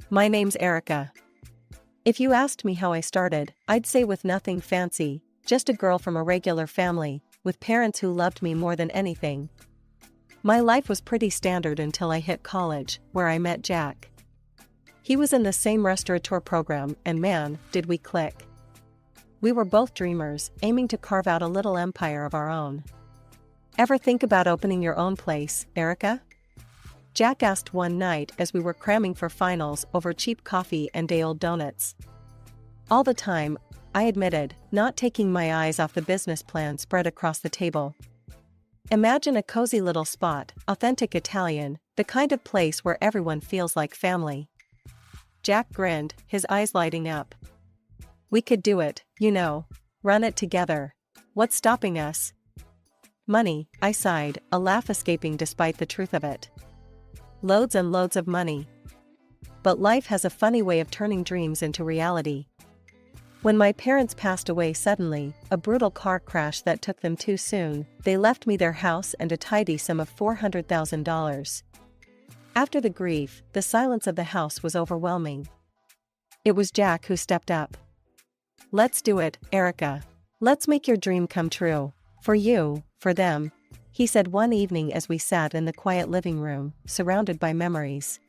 My name's Erica. If you asked me how I started, I'd say with nothing fancy, just a girl from a regular family, with parents who loved me more than anything. My life was pretty standard until I hit college, where I met Jack. He was in the same restaurateur program, and man, did we click. We were both dreamers, aiming to carve out a little empire of our own. Ever think about opening your own place, Erica? Jack asked one night as we were cramming for finals over cheap coffee and day-old donuts. All the time, I admitted, not taking my eyes off the business plan spread across the table. Imagine a cozy little spot, authentic Italian, the kind of place where everyone feels like family. Jack grinned, his eyes lighting up. We could do it, you know. Run it together. What's stopping us? Money, I sighed, a laugh escaping despite the truth of it. Loads and loads of money. But life has a funny way of turning dreams into reality. When my parents passed away suddenly, a brutal car crash that took them too soon, they left me their house and a tidy sum of $400,000. After the grief, the silence of the house was overwhelming. It was Jack who stepped up. Let's do it, Erica. Let's make your dream come true. For you, for them, he said one evening as we sat in the quiet living room, surrounded by memories.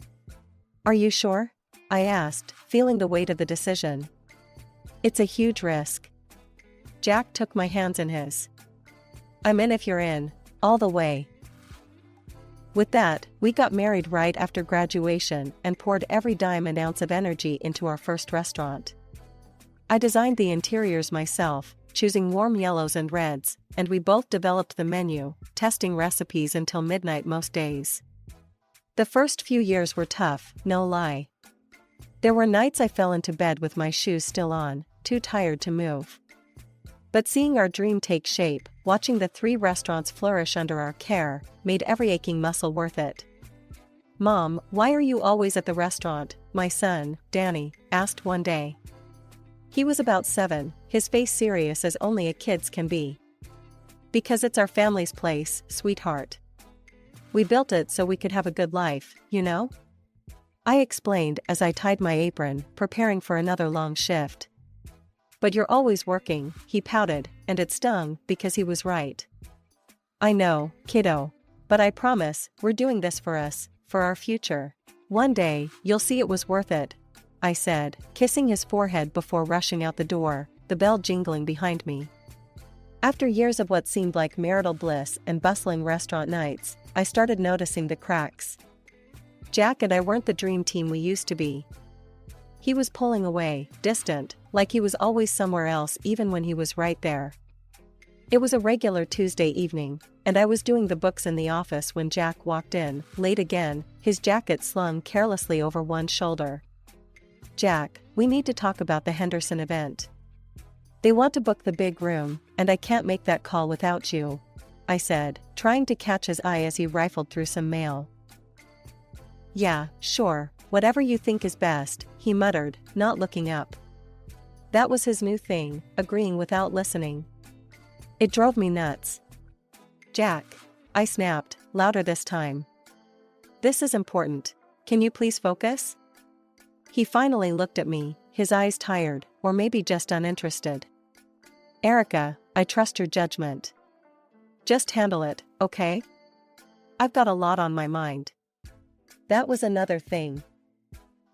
Are you sure? I asked, feeling the weight of the decision. It's a huge risk. Jack took my hands in his. I'm in if you're in, all the way. With that, we got married right after graduation and poured every dime and ounce of energy into our first restaurant. I designed the interiors myself, choosing warm yellows and reds, and we both developed the menu, testing recipes until midnight most days. The first few years were tough, no lie. There were nights I fell into bed with my shoes still on, too tired to move. But seeing our dream take shape, watching the 3 restaurants flourish under our care, made every aching muscle worth it. Mom, why are you always at the restaurant? My son, Danny, asked one day. He was about 7, his face serious as only a kid's can be. Because it's our family's place, sweetheart. We built it so we could have a good life, you know? I explained as I tied my apron, preparing for another long shift. But you're always working, he pouted, and it stung because he was right. I know, kiddo. But I promise, we're doing this for us, for our future. One day, you'll see it was worth it, I said, kissing his forehead before rushing out the door, the bell jingling behind me. After years of what seemed like marital bliss and bustling restaurant nights, I started noticing the cracks. Jack and I weren't the dream team we used to be. He was pulling away, distant, like he was always somewhere else even when he was right there. It was a regular Tuesday evening, and I was doing the books in the office when Jack walked in, late again, his jacket slung carelessly over one shoulder. Jack, we need to talk about the Henderson event. They want to book the big room, and I can't make that call without you, I said, trying to catch his eye as he rifled through some mail. Yeah, sure, whatever you think is best, he muttered, not looking up. That was his new thing, agreeing without listening. It drove me nuts. Jack, I snapped, louder this time. This is important. Can you please focus? He finally looked at me, his eyes tired, or maybe just uninterested. Erica, I trust your judgment. Just handle it, okay? I've got a lot on my mind. That was another thing.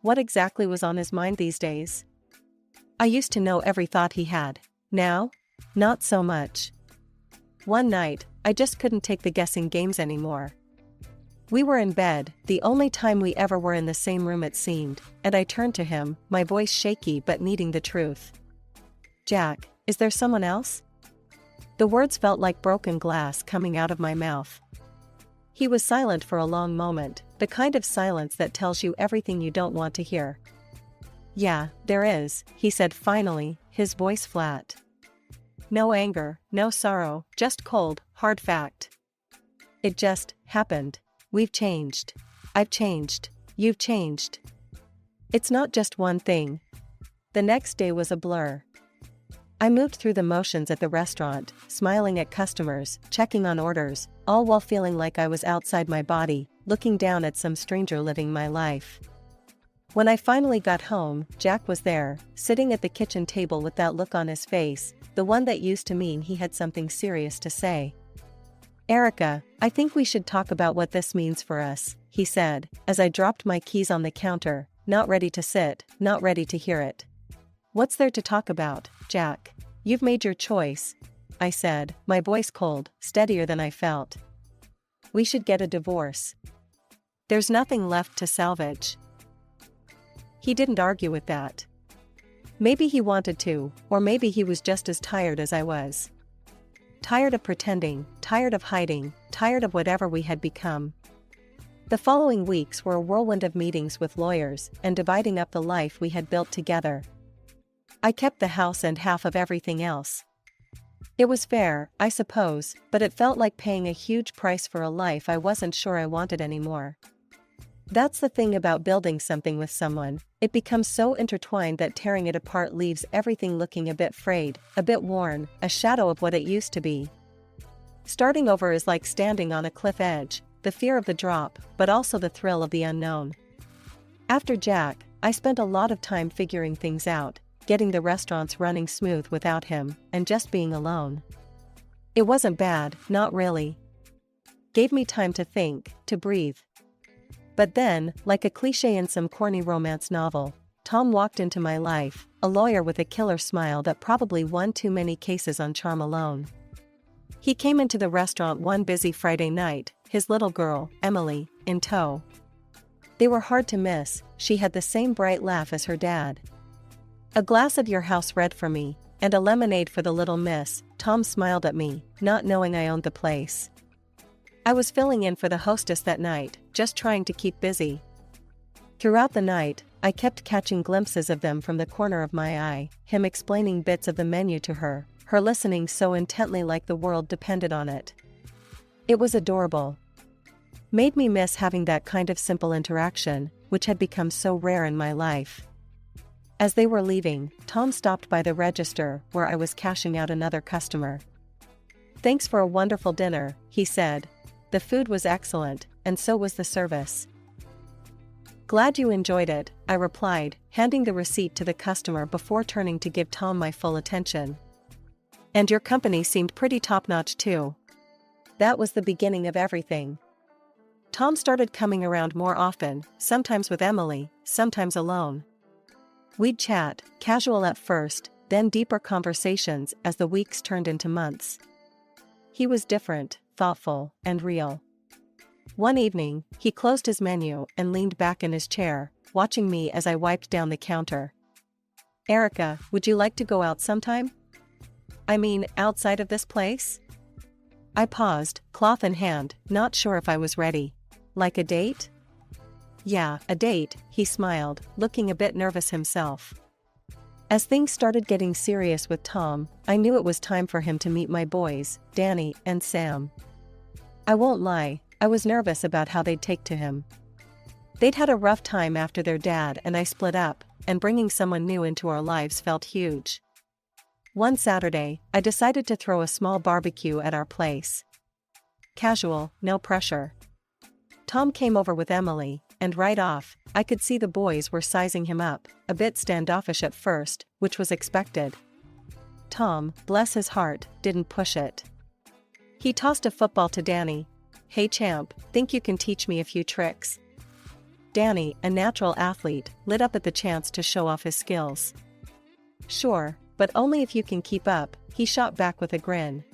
What exactly was on his mind these days? I used to know every thought he had. Now? Not so much. One night, I just couldn't take the guessing games anymore. We were in bed, the only time we ever were in the same room it seemed, and I turned to him, my voice shaky but needing the truth. Jack, is there someone else? The words felt like broken glass coming out of my mouth. He was silent for a long moment, the kind of silence that tells you everything you don't want to hear. Yeah, there is, he said finally, his voice flat. No anger, no sorrow, just cold, hard fact. It just happened. We've changed. I've changed. You've changed. It's not just one thing. The next day was a blur. I moved through the motions at the restaurant, smiling at customers, checking on orders, all while feeling like I was outside my body, looking down at some stranger living my life. When I finally got home, Jack was there, sitting at the kitchen table with that look on his face, the one that used to mean he had something serious to say. "Erica, I think we should talk about what this means for us," he said, as I dropped my keys on the counter, not ready to sit, not ready to hear it. "What's there to talk about, Jack? You've made your choice," I said, my voice cold, steadier than I felt. "We should get a divorce. There's nothing left to salvage." He didn't argue with that. Maybe he wanted to, or maybe he was just as tired as I was. Tired of pretending, tired of hiding, tired of whatever we had become. The following weeks were a whirlwind of meetings with lawyers and dividing up the life we had built together. I kept the house and half of everything else. It was fair, I suppose, but it felt like paying a huge price for a life I wasn't sure I wanted anymore. That's the thing about building something with someone, it becomes so intertwined that tearing it apart leaves everything looking a bit frayed, a bit worn, a shadow of what it used to be. Starting over is like standing on a cliff edge, the fear of the drop, but also the thrill of the unknown. After Jack, I spent a lot of time figuring things out, getting the restaurants running smooth without him, and just being alone. It wasn't bad, not really. Gave me time to think, to breathe. But then, like a cliché in some corny romance novel, Tom walked into my life, a lawyer with a killer smile that probably won too many cases on charm alone. He came into the restaurant one busy Friday night, his little girl, Emily, in tow. They were hard to miss, she had the same bright laugh as her dad. "A glass of your house red for me, and a lemonade for the little miss," Tom smiled at me, not knowing I owned the place. I was filling in for the hostess that night, just trying to keep busy. Throughout the night, I kept catching glimpses of them from the corner of my eye, him explaining bits of the menu to her, her listening so intently like the world depended on it. It was adorable. Made me miss having that kind of simple interaction, which had become so rare in my life. As they were leaving, Tom stopped by the register where I was cashing out another customer. "Thanks for a wonderful dinner," he said. "The food was excellent, and so was the service." "Glad you enjoyed it," I replied, handing the receipt to the customer before turning to give Tom my full attention. "And your company seemed pretty top-notch too." That was the beginning of everything. Tom started coming around more often, sometimes with Emily, sometimes alone. We'd chat, casual at first, then deeper conversations as the weeks turned into months. He was different, thoughtful, and real. One evening, he closed his menu and leaned back in his chair, watching me as I wiped down the counter. "Erica, would you like to go out sometime? I mean, outside of this place?" I paused, cloth in hand, not sure if I was ready. "Like a date?" "Yeah, a date," he smiled, looking a bit nervous himself. As things started getting serious with Tom, I knew it was time for him to meet my boys, Danny and Sam. I won't lie, I was nervous about how they'd take to him. They'd had a rough time after their dad and I split up, and bringing someone new into our lives felt huge. One Saturday, I decided to throw a small barbecue at our place. Casual, no pressure. Tom came over with Emily, and right off, I could see the boys were sizing him up, a bit standoffish at first, which was expected. Tom, bless his heart, didn't push it. He tossed a football to Danny. "Hey champ, think you can teach me a few tricks?" Danny, a natural athlete, lit up at the chance to show off his skills. "Sure, but only if you can keep up," he shot back with a grin.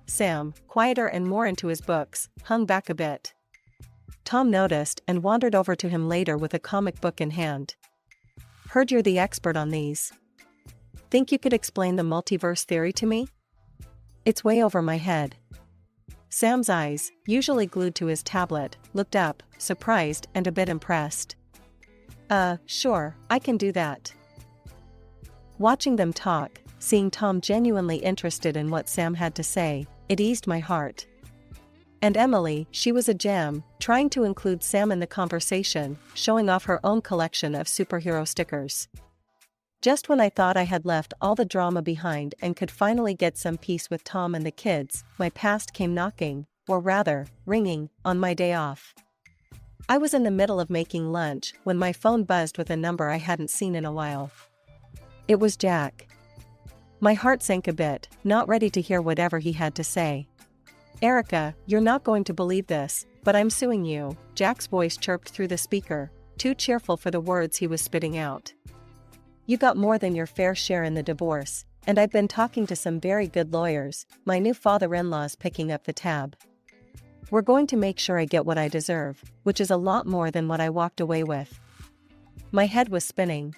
Sam, quieter and more into his books, hung back a bit. Tom noticed and wandered over to him later with a comic book in hand. "Heard you're the expert on these. Think you could explain the multiverse theory to me?" "It's way over my head." Sam's eyes, usually glued to his tablet, looked up, surprised and a bit impressed. Sure, I can do that." Watching them talk, seeing Tom genuinely interested in what Sam had to say, it eased my heart. And Emily, she was a gem, trying to include Sam in the conversation, showing off her own collection of superhero stickers. Just when I thought I had left all the drama behind and could finally get some peace with Tom and the kids, my past came knocking, or rather, ringing, on my day off. I was in the middle of making lunch when my phone buzzed with a number I hadn't seen in a while. It was Jack. My heart sank a bit, not ready to hear whatever he had to say. "Erica, you're not going to believe this, but I'm suing you," Jack's voice chirped through the speaker, too cheerful for the words he was spitting out. "You got more than your fair share in the divorce, and I've been talking to some very good lawyers. My new father-in-law's picking up the tab. We're going to make sure I get what I deserve, which is a lot more than what I walked away with." My head was spinning.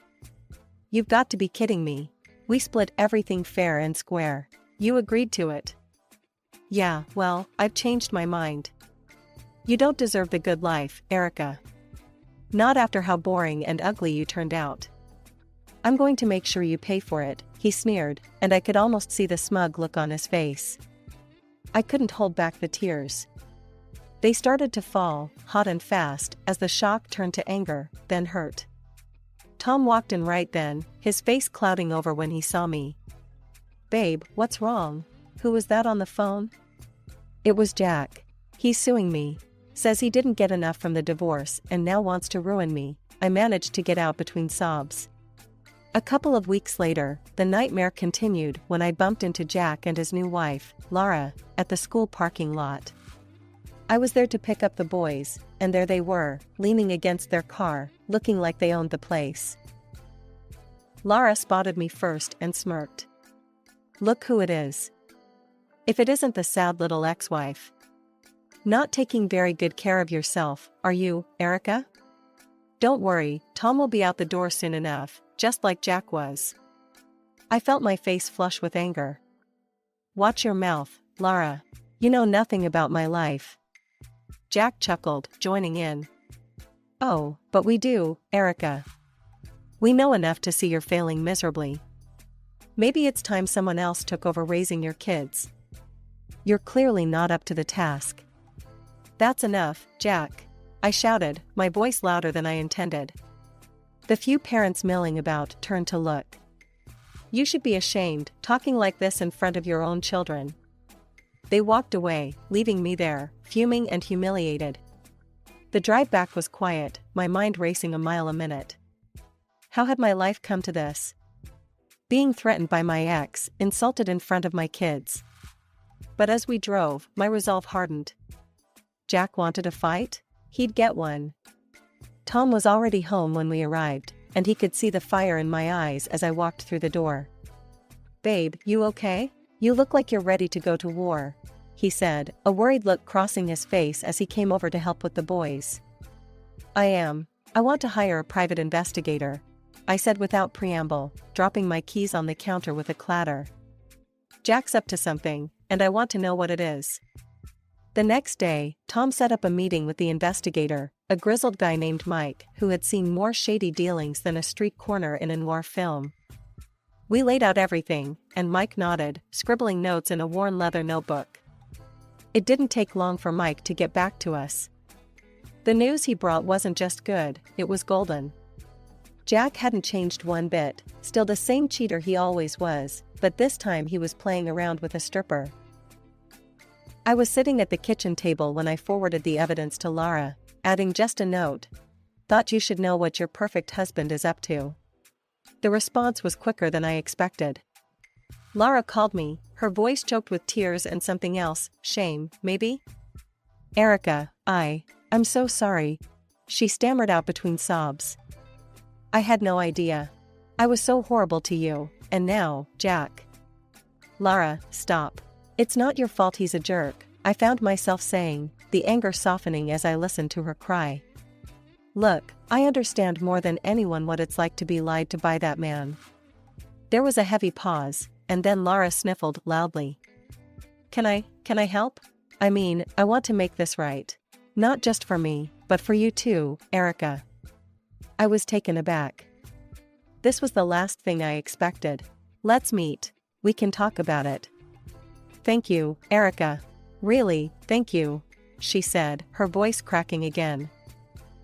"You've got to be kidding me. We split everything fair and square. You agreed to it." "Yeah, well, I've changed my mind. You don't deserve the good life, Erica. Not after how boring and ugly you turned out. I'm going to make sure you pay for it," he sneered, and I could almost see the smug look on his face. I couldn't hold back the tears. They started to fall, hot and fast, as the shock turned to anger, then hurt. Tom walked in right then, his face clouding over when he saw me. "Babe, what's wrong? Who was that on the phone?" "It was Jack. He's suing me. Says he didn't get enough from the divorce and now wants to ruin me," I managed to get out between sobs. A couple of weeks later, the nightmare continued when I bumped into Jack and his new wife, Laura, at the school parking lot. I was there to pick up the boys, and there they were, leaning against their car, looking like they owned the place. Laura spotted me first and smirked. "Look who it is. If it isn't the sad little ex-wife. Not taking very good care of yourself, are you, Erica? Don't worry, Tom will be out the door soon enough, just like Jack was." I felt my face flush with anger. "Watch your mouth, Laura. You know nothing about my life." Jack chuckled, joining in. "Oh, but we do, Erica. We know enough to see you're failing miserably. Maybe it's time someone else took over raising your kids. You're clearly not up to the task." "That's enough, Jack," I shouted, my voice louder than I intended. The few parents milling about turned to look. "You should be ashamed, talking like this in front of your own children." They walked away, leaving me there, fuming and humiliated. The drive back was quiet, my mind racing a mile a minute. How had my life come to this? Being threatened by my ex, insulted in front of my kids. But as we drove, my resolve hardened. Jack wanted a fight? He'd get one. Tom was already home when we arrived, and he could see the fire in my eyes as I walked through the door. "Babe, you okay? You look like you're ready to go to war," he said, a worried look crossing his face as he came over to help with the boys. "I am. I want to hire a private investigator," I said without preamble, dropping my keys on the counter with a clatter. "Jack's up to something, and I want to know what it is." The next day, Tom set up a meeting with the investigator, a grizzled guy named Mike, who had seen more shady dealings than a street corner in a noir film. We laid out everything, and Mike nodded, scribbling notes in a worn leather notebook. It didn't take long for Mike to get back to us. The news he brought wasn't just good, it was golden. Jack hadn't changed one bit, still the same cheater he always was, but this time he was playing around with a stripper. I was sitting at the kitchen table when I forwarded the evidence to Laura, adding just a note. "Thought you should know what your perfect husband is up to." The response was quicker than I expected. Laura called me, her voice choked with tears and something else, shame, maybe? "Erica, I'm so sorry," she stammered out between sobs. "I had no idea. I was so horrible to you, and now, Jack." "Laura, stop. It's not your fault he's a jerk," I found myself saying, the anger softening as I listened to her cry. "Look, I understand more than anyone what it's like to be lied to by that man." There was a heavy pause, and then Laura sniffled loudly. Can I help? I mean, I want to make this right. Not just for me, but for you too, Erica." I was taken aback. This was the last thing I expected. "Let's meet. We can talk about it." "Thank you, Erica. Really, thank you," she said, her voice cracking again.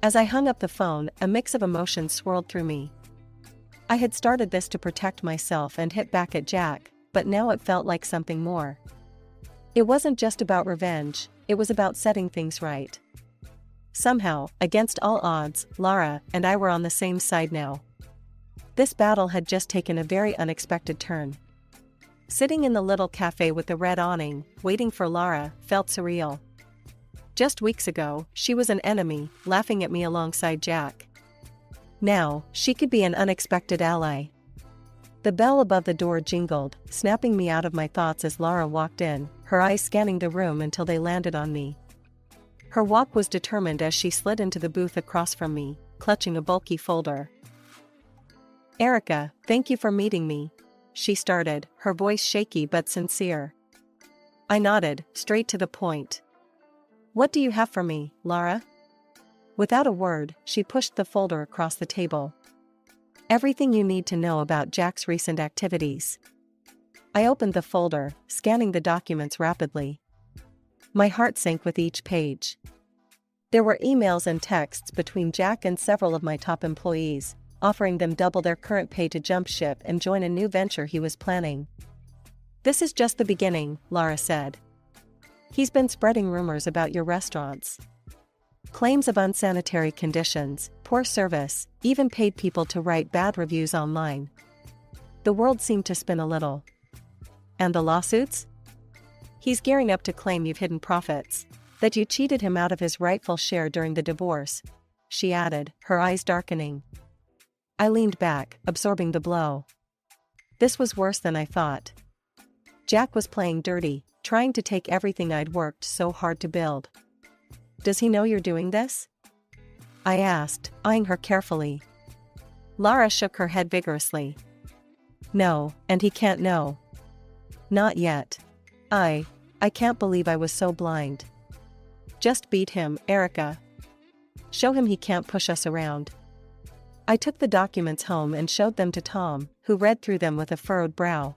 As I hung up the phone, a mix of emotions swirled through me. I had started this to protect myself and hit back at Jack, but now it felt like something more. It wasn't just about revenge, it was about setting things right. Somehow, against all odds, Lara and I were on the same side now. This battle had just taken a very unexpected turn. Sitting in the little cafe with the red awning, waiting for Lara, felt surreal. Just weeks ago, she was an enemy, laughing at me alongside Jack. Now, she could be an unexpected ally. The bell above the door jingled, snapping me out of my thoughts as Lara walked in, her eyes scanning the room until they landed on me. Her walk was determined as she slid into the booth across from me, clutching a bulky folder. "Erica, thank you for meeting me," she started, her voice shaky but sincere. I nodded, straight to the point. "What do you have for me, Lara?" Without a word, she pushed the folder across the table. "Everything you need to know about Jack's recent activities." I opened the folder, scanning the documents rapidly. My heart sank with each page. There were emails and texts between Jack and several of my top employees, offering them double their current pay to jump ship and join a new venture he was planning. "This is just the beginning," Lara said. "He's been spreading rumors about your restaurants. Claims of unsanitary conditions, poor service, even paid people to write bad reviews online." The world seemed to spin a little. "And the lawsuits?" "He's gearing up to claim you've hidden profits, that you cheated him out of his rightful share during the divorce," she added, her eyes darkening. I leaned back, absorbing the blow. This was worse than I thought. Jack was playing dirty, trying to take everything I'd worked so hard to build. "Does he know you're doing this?" I asked, eyeing her carefully. Lara shook her head vigorously. "No, and he can't know. Not yet. I can't believe I was so blind. Just beat him, Erica. Show him he can't push us around." I took the documents home and showed them to Tom, who read through them with a furrowed brow.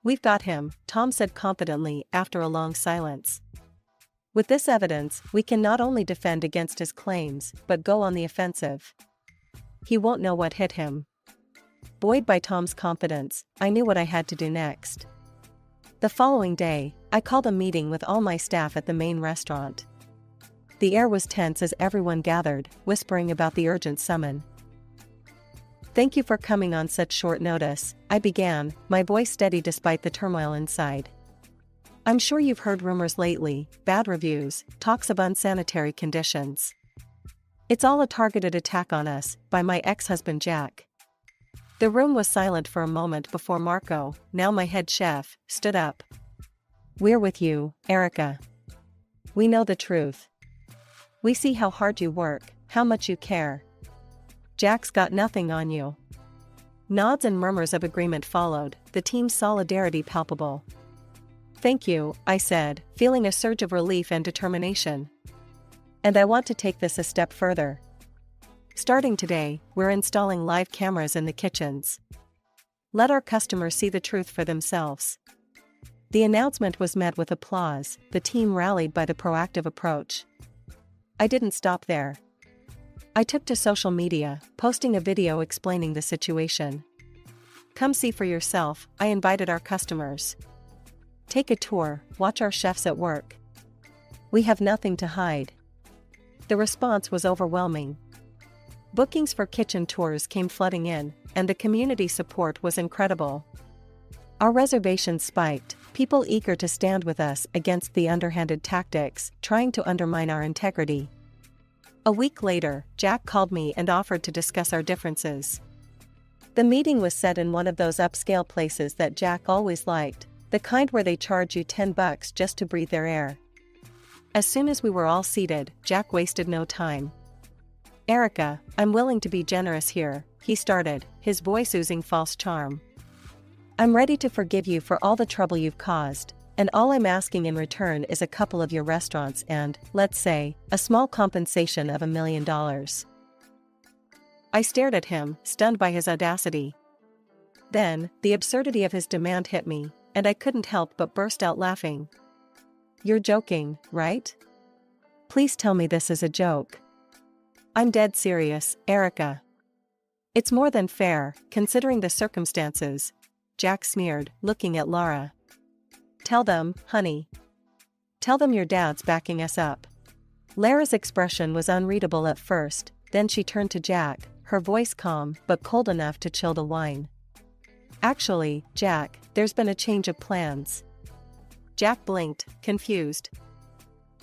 "We've got him," Tom said confidently after a long silence. "With this evidence, we can not only defend against his claims, but go on the offensive. He won't know what hit him." Buoyed by Tom's confidence, I knew what I had to do next. The following day, I called a meeting with all my staff at the main restaurant. The air was tense as everyone gathered, whispering about the urgent summon. "Thank you for coming on such short notice," I began, my voice steady despite the turmoil inside. "I'm sure you've heard rumors lately, bad reviews, talks of unsanitary conditions. It's all a targeted attack on us, by my ex-husband Jack." The room was silent for a moment before Marco, now my head chef, stood up. "We're with you, Erica. We know the truth. We see how hard you work, how much you care. Jack's got nothing on you." Nods and murmurs of agreement followed, the team's solidarity palpable. "Thank you," I said, feeling a surge of relief and determination. "And I want to take this a step further. Starting today, we're installing live cameras in the kitchens. Let our customers see the truth for themselves." The announcement was met with applause, the team rallied by the proactive approach. I didn't stop there. I took to social media, posting a video explaining the situation. "Come see for yourself," I invited our customers. "Take a tour, watch our chefs at work. We have nothing to hide." The response was overwhelming. Bookings for kitchen tours came flooding in, and the community support was incredible. Our reservations spiked, people eager to stand with us against the underhanded tactics, trying to undermine our integrity. A week later, Jack called me and offered to discuss our differences. The meeting was set in one of those upscale places that Jack always liked, the kind where they charge you $10 just to breathe their air. As soon as we were all seated, Jack wasted no time. "Erica, I'm willing to be generous here," he started, his voice oozing false charm. "I'm ready to forgive you for all the trouble you've caused, and all I'm asking in return is a couple of your restaurants and, let's say, a small compensation of $1 million. I stared at him, stunned by his audacity. Then, the absurdity of his demand hit me, and I couldn't help but burst out laughing. "You're joking, right? Please tell me this is a joke." "I'm dead serious, Erica. It's more than fair, considering the circumstances," Jack sneered, looking at Lara. "Tell them, honey. Tell them your dad's backing us up. Lara's expression was unreadable at first, then she turned to Jack, her voice calm but cold enough to chill the wine. Actually, Jack, there's been a change of plans. Jack blinked, confused.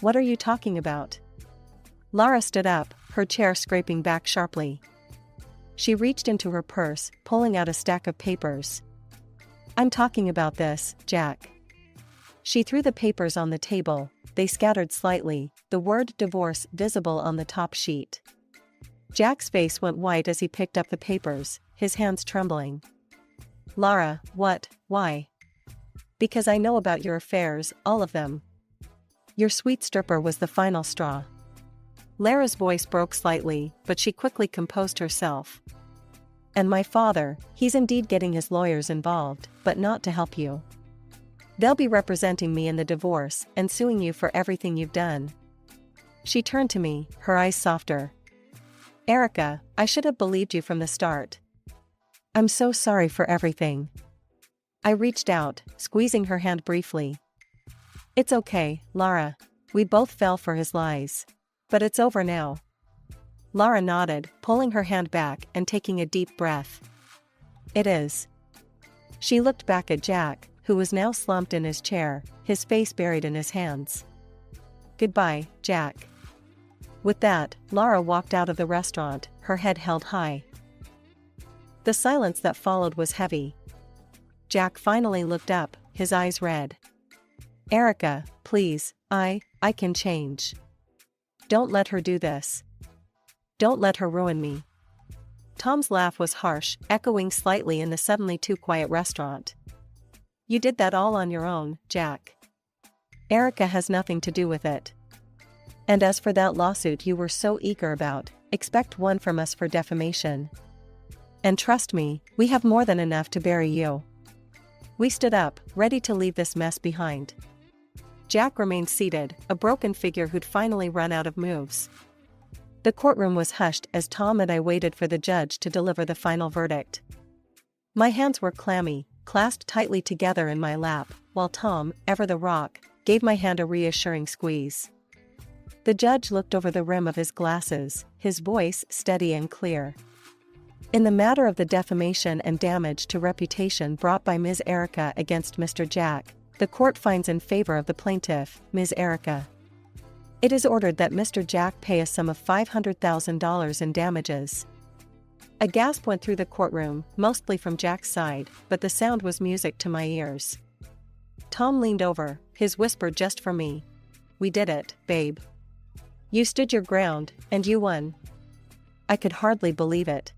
What are you talking about? Lara stood up, her chair scraping back sharply. She reached into her purse, pulling out a stack of papers. I'm talking about this, Jack. She threw the papers on the table, they scattered slightly, the word divorce visible on the top sheet. Jack's face went white as he picked up the papers, his hands trembling. Lara, what, why? Because I know about your affairs, all of them. Your sweet stripper was the final straw. Lara's voice broke slightly, but she quickly composed herself. And my father, he's indeed getting his lawyers involved, but not to help you. They'll be representing me in the divorce and suing you for everything you've done. She turned to me, her eyes softer. Erica, I should have believed you from the start. I'm so sorry for everything. I reached out, squeezing her hand briefly. It's okay, Lara. We both fell for his lies. But it's over now. Lara nodded, pulling her hand back and taking a deep breath. It is. She looked back at Jack, who was now slumped in his chair, his face buried in his hands. Goodbye, Jack. With that, Lara walked out of the restaurant, her head held high. The silence that followed was heavy. Jack finally looked up, his eyes red. Erica, please, I can change. Don't let her do this. Don't let her ruin me. Tom's laugh was harsh, echoing slightly in the suddenly too quiet restaurant. You did that all on your own, Jack. Erica has nothing to do with it. And as for that lawsuit you were so eager about, expect one from us for defamation. And trust me, we have more than enough to bury you. We stood up, ready to leave this mess behind. Jack remained seated, a broken figure who'd finally run out of moves. The courtroom was hushed as Tom and I waited for the judge to deliver the final verdict. My hands were clammy, clasped tightly together in my lap, while Tom, ever the rock, gave my hand a reassuring squeeze. The judge looked over the rim of his glasses, his voice steady and clear. In the matter of the defamation and damage to reputation brought by Ms. Erica against Mr. Jack, the court finds in favor of the plaintiff, Ms. Erica. It is ordered that Mr. Jack pay a sum of $500,000 in damages. A gasp went through the courtroom, mostly from Jack's side, but the sound was music to my ears. Tom leaned over, his whisper just for me. We did it, babe. You stood your ground, and you won. I could hardly believe it.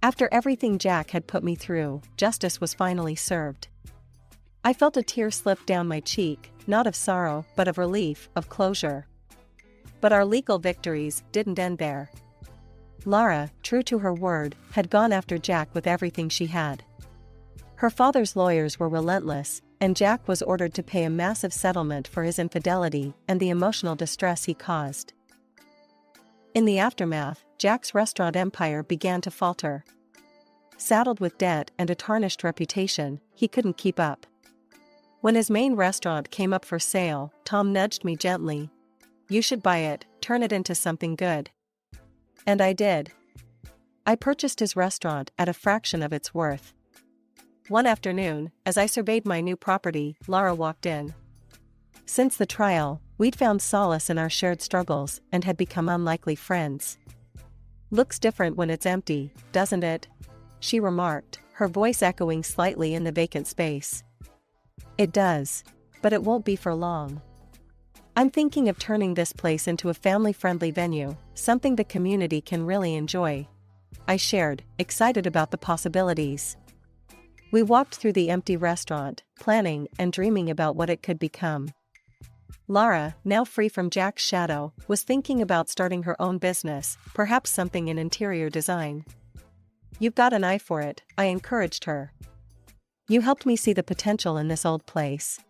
After everything Jack had put me through, justice was finally served. I felt a tear slip down my cheek, not of sorrow but of relief, of closure. But our legal victories didn't end there. Lara, true to her word, had gone after Jack with everything she had. Her father's lawyers were relentless, and Jack was ordered to pay a massive settlement for his infidelity and the emotional distress he caused. In the aftermath, Jack's restaurant empire began to falter. Saddled with debt and a tarnished reputation, he couldn't keep up. When his main restaurant came up for sale, Tom nudged me gently. You should buy it, turn it into something good. And I did. I purchased his restaurant at a fraction of its worth. One afternoon, as I surveyed my new property, Lara walked in. Since the trial, we'd found solace in our shared struggles and had become unlikely friends. Looks different when it's empty, doesn't it? She remarked, her voice echoing slightly in the vacant space. It does. But it won't be for long. I'm thinking of turning this place into a family-friendly venue, something the community can really enjoy. I shared, excited about the possibilities. We walked through the empty restaurant, planning and dreaming about what it could become. Lara, now free from Jack's shadow, was thinking about starting her own business, perhaps something in interior design. You've got an eye for it, I encouraged her. You helped me see the potential in this old place.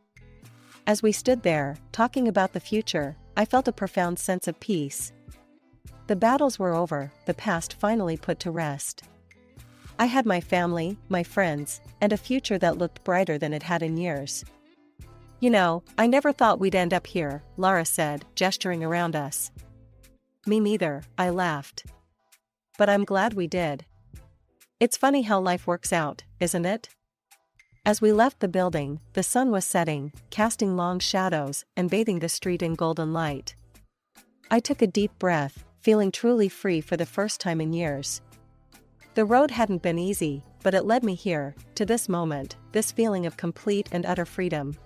As we stood there, talking about the future, I felt a profound sense of peace. The battles were over, the past finally put to rest. I had my family, my friends, and a future that looked brighter than it had in years. You know, I never thought we'd end up here, Lara said, gesturing around us. Me neither, I laughed. But I'm glad we did. It's funny how life works out, isn't it? As we left the building, the sun was setting, casting long shadows and bathing the street in golden light. I took a deep breath, feeling truly free for the first time in years. The road hadn't been easy, but it led me here, to this moment, this feeling of complete and utter freedom.